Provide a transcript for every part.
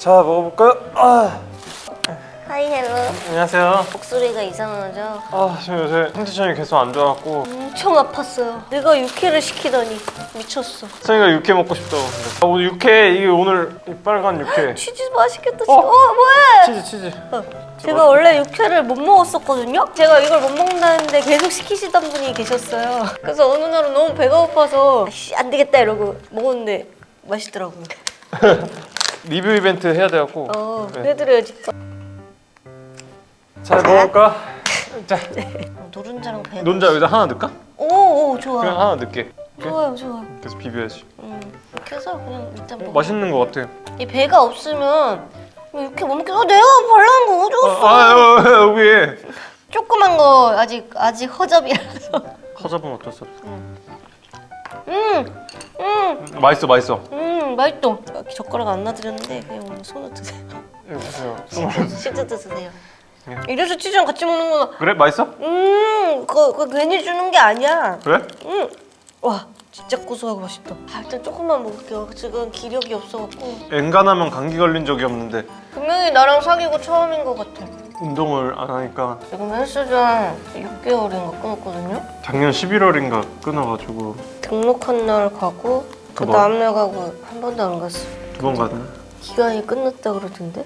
자, 먹어볼까요? 하이 헬로. 안녕하세요. 목소리가 이상하죠? 저 요새 컨디션이 계속 안 좋아갖고 엄청 아팠어요. 내가 육회를 시키더니 미쳤어. 승희가 육회 먹고 싶다고. 오늘 육회, 이게 오늘 이 빨간 육회. 치즈 맛있겠다. 뭐해? 치즈. 제가 원래 육회를 못 먹었었거든요? 제가 이걸 못 먹는다는데 계속 시키시던 분이 계셨어요. 그래서 어느 날은 너무 배가 고파서 안 되겠다 이러고 먹었는데 맛있더라고요. 리뷰 이벤트 해야 돼갖고. 네. 해드려야지. 잘 먹을까? 자, 노른자랑 배. 논자 여기다 하나 넣을까? 오 좋아. 그냥 하나 넣을게. 좋아요. 그래서 비벼야지. 이렇게 해서 그냥 일단 먹어. 맛있는 거 같아. 이 배가 없으면 이렇게 못 먹게. 내가 발라는 거 어디갔어? 여기. 조그만 거 아직 허접이라서. 허접은 어쩔 수 없어. 맛있어. 맛있어. 젓가락 안 놔드렸는데 그냥 오늘 손으로 드세요. 이거 보세요. 치즈 드세요. 네. 이래서 치즈랑 같이 먹는구나. 그래? 맛있어? 그거 괜히 주는 게 아니야. 그래? 와 진짜 고소하고 맛있다. 일단 조금만 먹을게요. 지금 기력이 없어갖고. 엔간하면 감기 걸린 적이 없는데 분명히 나랑 사귀고 처음인 것 같아. 운동을 안 하니까 지금 헬스장 6개월인가 끊었거든요. 작년 11월인가 끊어가지고 등록한 날 가고 그 뭐? 다음날 가고 한 번도 안 갔어. 2번 갔네. 기간이 끝났다 그러던데?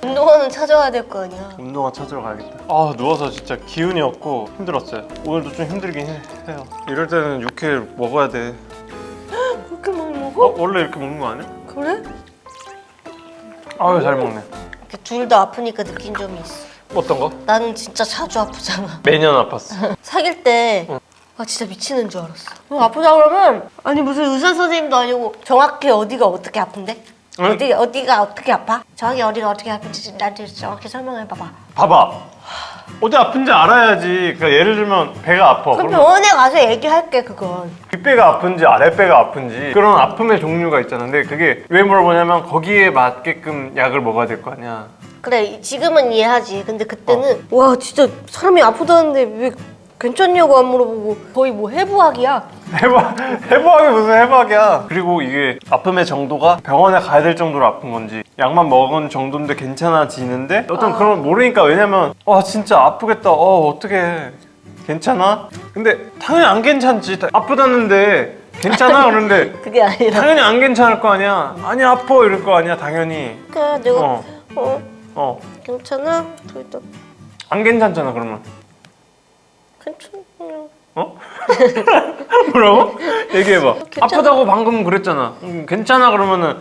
운동화는 찾아와야 될 거 아니야. 운동화 찾으러 가야겠다. 누워서 진짜 기운이 없고 힘들었어요. 오늘도 좀 힘들긴 해요. 이럴 때는 육회 먹어야 돼. 그렇게 많이 먹어? 원래 이렇게 먹는 거 아니야? 그래? 잘 먹네. 둘 다 아프니까 느낀 점이 있어. 어떤 거? 나는 진짜 자주 아프잖아. 매년 아팠어. 사귈 때 진짜 미치는 줄 알았어. 아프다 그러면 아니 무슨 의사 선생님도 아니고 정확히 어디가 어떻게 아픈데? 응? 어디가 어떻게 아파? 정확히 어디가 어떻게 아픈지 나한테 정확히 설명해 봐봐. 봐봐. 어디 아픈지 알아야지. 그러니까 예를 들면 배가 아파. 그럼 그러면 병원에 가서 얘기할게 그건. 윗배가 아픈지 아랫배가 아픈지 그런 아픔의 종류가 있잖아. 근데 그게 왜 물어보냐면 거기에 맞게끔 약을 먹어야 될 거 아니야. 그래 지금은 이해하지. 근데 그때는 와 진짜 사람이 아프다는데 왜 괜찮냐고 안 물어보고 거의 뭐 해부학이야. 해부학이 무슨 해부학이야. 그리고 이게 아픔의 정도가 병원에 가야 될 정도로 아픈 건지 약만 먹은 정도인데 괜찮아지는데 어떤 그런 걸 모르니까. 왜냐면 진짜 아프겠다. 어떡해. 괜찮아? 근데 당연히 안 괜찮지. 아프다는데 괜찮아? 그러는데 그게 아니라 당연히 안 괜찮을 거 아니야. 아니 아파 이럴 거 아니야 당연히. 그래 내가 괜찮아? 그래도 안 괜찮잖아 그러면. 괜찮아. 뭐라고? 얘기해봐. 괜찮아. 아프다고 방금 그랬잖아. 괜찮아 그러면은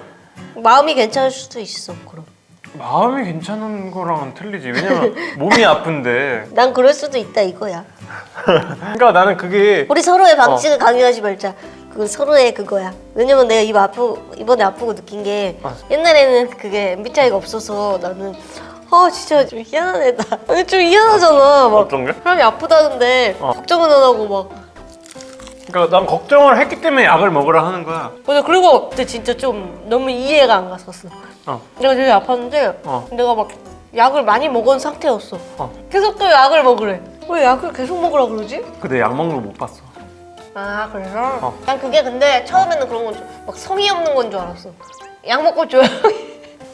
마음이 괜찮을 수도 있어. 그럼 마음이 괜찮은 거랑은 틀리지. 왜냐면 몸이 아픈데. 난 그럴 수도 있다 이거야. 그러니까 나는 그게 우리 서로의 방식을 강요하지 말자. 그 서로의 그거야. 왜냐면 내가 이번에 아프고 느낀 게 옛날에는 그게 MBTI가 없어서 나는 진짜 좀 희한한 애다. 아니 좀 희한하잖아. 막 어떤 게? 사람이 아프다는데 걱정은 안 하고 막. 그러니까 난 걱정을 했기 때문에 약을 먹으라 하는 거야. 맞아. 그리고 그때 진짜 좀 너무 이해가 안 갔었어. 내가 되게 아팠는데 내가 막 약을 많이 먹은 상태였어. 계속 또 약을 먹으래. 왜 약을 계속 먹으라 그러지? 근데 약 먹는 거 못 봤어. 그래서? 난 그게 근데 처음에는 그런 건 막 성의 없는 건 줄 알았어. 약 먹고 조용히.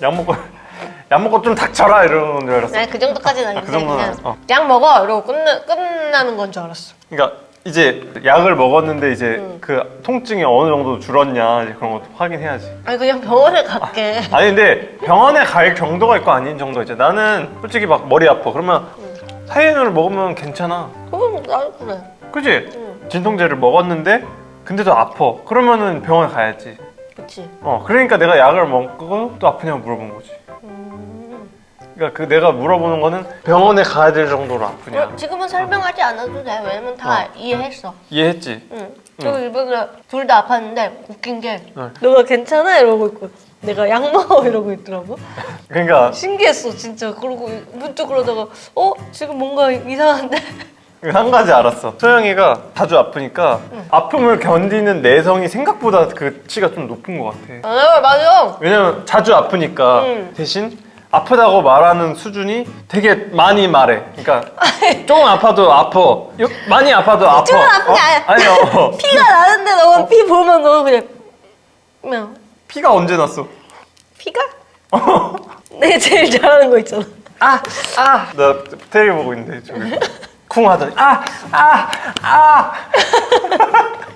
약 먹고 좀 닥쳐라 이러는 줄 알았어. 난 그 정도까지는 아닌데 그 정도는 그냥 약 먹어 이러고 끝나는 건 줄 알았어. 그러니까 이제 약을 먹었는데 이제 그 통증이 어느 정도 줄었냐 이제 그런 것도 확인해야지. 아니 그냥 병원에 갈게. 아니 근데 병원에 갈 정도가 있고 아닌 정도가 있잖아. 나는 솔직히 막 머리 아파 그러면 사이엔을 먹으면 괜찮아. 그건 나도 그래. 그지? 진통제를 먹었는데 근데도 아파. 그러면은 병원에 가야지. 그치. 그러니까 내가 약을 먹고 또 아프냐고 물어본 거지. 그러니까 그 내가 물어보는 거는 병원에 가야 될 정도로 아프냐. 지금은 설명하지 않아도 돼. 왜냐면 다 이해했어. 이해했지? 그리고 이번에 둘 다 아팠는데 웃긴 게 너가 괜찮아? 이러고 있고 내가 약 먹어 이러고 있더라고. 그러니까 신기했어 진짜. 그러고 문득 그러다가 지금 뭔가 이상한데? 한 가지 알았어. 소영이가 자주 아프니까 아픔을 견디는 내성이 생각보다 그 치가 좀 높은 것 같아. 맞아. 왜냐면 자주 아프니까 대신 아프다고 말하는 수준이 되게 많이 말해. 그러니까 조금 아파도 아파. 많이 아파도 아파. 조금 아픈 게 아니야. 아니요. 피가 나는데 너 피 보면 너 그냥 피가 언제 났어? 피가? 내가 제일 잘하는 거 있잖아. 나 테레비 보고 있는데 저기 쿵 하더니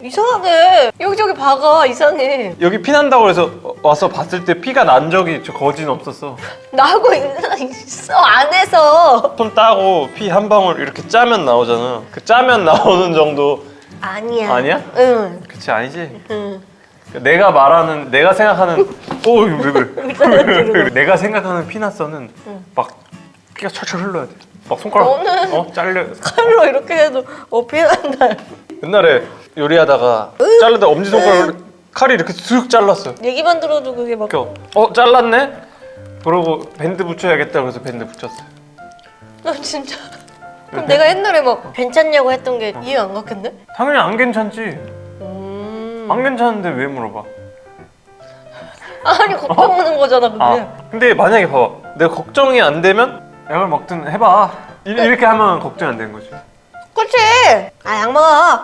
이상하게 여기저기 박아. 이상해. 여기 피 난다고 해서 와서 봤을 때 피가 난 적이 저 거진 없었어. 나하고 있어 안에서. 손 따고 피 한 방울 이렇게 짜면 나오잖아. 그 짜면 나오는 정도. 아니야. 아니야? 응. 그치 아니지? 응. 내가 생각하는 왜 그래? 내가 생각하는 피나서는 막 피가 철철 흘러야 돼. 막 손가락 너는 잘려. 칼로 이렇게 해도 피난다. 옛날에 요리하다가 자르다 엄지 손가락 칼이 이렇게 쓱 잘랐어. 얘기만 들어도 그게 막. 잘랐네? 그러고 밴드 붙여야겠다 그래서 밴드 붙였어. 나 진짜. 그럼 내가 옛날에 막 괜찮냐고 했던 게 이해 안 갔겠네? 당연히 안 괜찮지. 안 괜찮은데 왜 물어봐? 아니 걱정하는 거잖아 그게. 근데 만약에 봐봐, 내가 걱정이 안 되면 약을 먹든 해봐. 이렇게 하면 걱정이 안 되는 거지. 그렇지. 약 먹어.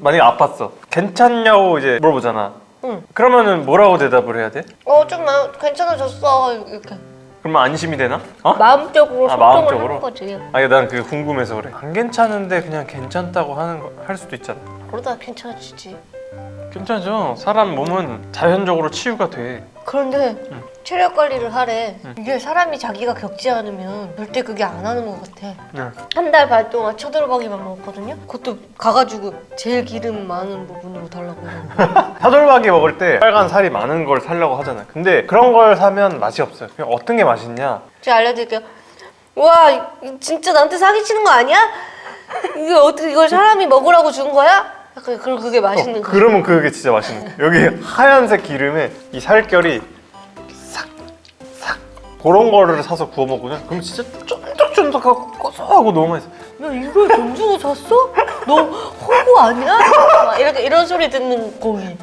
만약에 아팠어, 괜찮냐고 이제 물어보잖아. 응. 그러면은 뭐라고 대답을 해야 돼? 좀 괜찮아졌어 이렇게. 그러면 안심이 되나? 마음적으로 소통을 마음적으로? 하는 거지. 아니 난 그게 궁금해서 그래. 안 괜찮은데 그냥 괜찮다고 할 수도 있잖아. 그러다 괜찮아지지. 괜찮죠. 사람 몸은 자연적으로 치유가 돼. 그런데 체력 관리를 하래. 이게 사람이 자기가 겪지 않으면 절대 그게 안 하는 것 같아. 한 달 반 동안 쳐들어가기만 먹었거든요. 그것도 가가지고 제일 기름 많은 부분으로 달라고 해요. 사돌박이 먹을 때 빨간 살이 많은 걸 사려고 하잖아. 근데 그런 걸 사면 맛이 없어요. 그냥 어떤 게 맛있냐? 제가 알려드릴게요. 와 진짜 나한테 사기치는 거 아니야? 이게 어떻게 이걸 사람이 먹으라고 준 거야? 약간 그게 맛있는 거. 그러면 그게 진짜 맛있는 거야. 여기 하얀색 기름에 이 살결이 싹 그런 거를 사서 구워 먹으면 그럼 진짜 쫀득쫀득하고 고소하고 너무 맛있어. 야 이걸 돈 주고 샀어? 너 호구 아니야? 막 이런 소리 듣는 고기.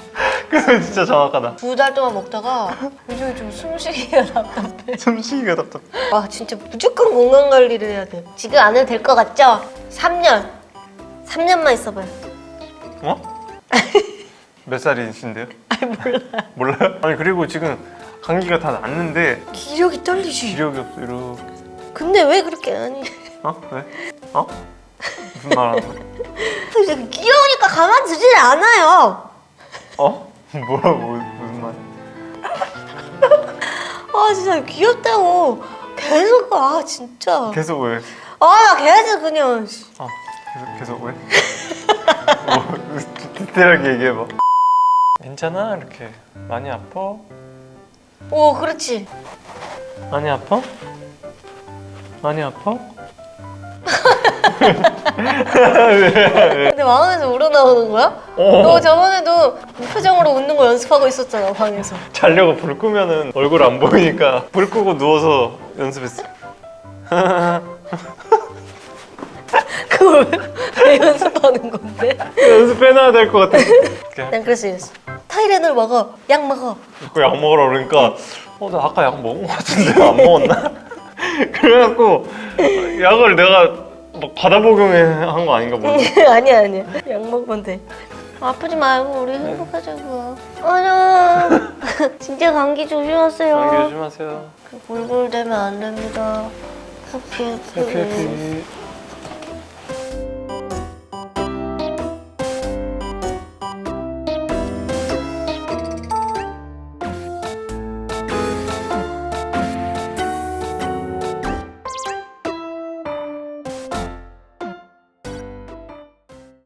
그거 진짜 정확하다. 2달 동안 먹다가 요즘에 좀 숨쉬기가 답답해. 숨쉬기가 답답해. 아 진짜 무조건 건강 관리를 해야 돼. 지금 안 해도 될 것 같죠? 3년만 있어봐요. 몇 살이신데요? 아니 몰라. 몰라요? 아니 그리고 지금 감기가 다 났는데 기력이 떨리지. 기력이 없어. 이렇게. 근데 왜 그렇게 하니? 왜? 무슨 말 하는 거야? 귀여우니까 가만두질 않아요. 뭐라고 무슨 말? 아 진짜 귀엽다고 계속 진짜. 계속 왜? 나 계속 그냥. 계속 왜? 뭐 디테일하게 얘기해봐. 괜찮아? 이렇게 많이 아파? 오 그렇지. 많이 아파? 많이 아파? 근데 마음에서 우러나오는 거야? 너 저번에도 무표정으로 웃는 거 연습하고 있었잖아 방에서. 자려고 불 끄면은 얼굴 안 보이니까 불 끄고 누워서 연습했어. 그걸 왜 연습하는 건데? 연습해놔야 될 것 같아. 난 그래서 이랬어. 타이레놀 먹어. 약 먹어. 약 먹으라 그러니까 나 아까 약 먹은 것 같은데 안 먹었나? 그래갖고 약을 내가 막 과다 복용한 거 아닌가 모르겠어. 아니야. 약 먹으면 돼. 아프지 말고 우리 행복하자고. 아니야. 진짜 감기 조심하세요. 감기 조심하세요. 골골대면 안 됩니다. 해피. 해피.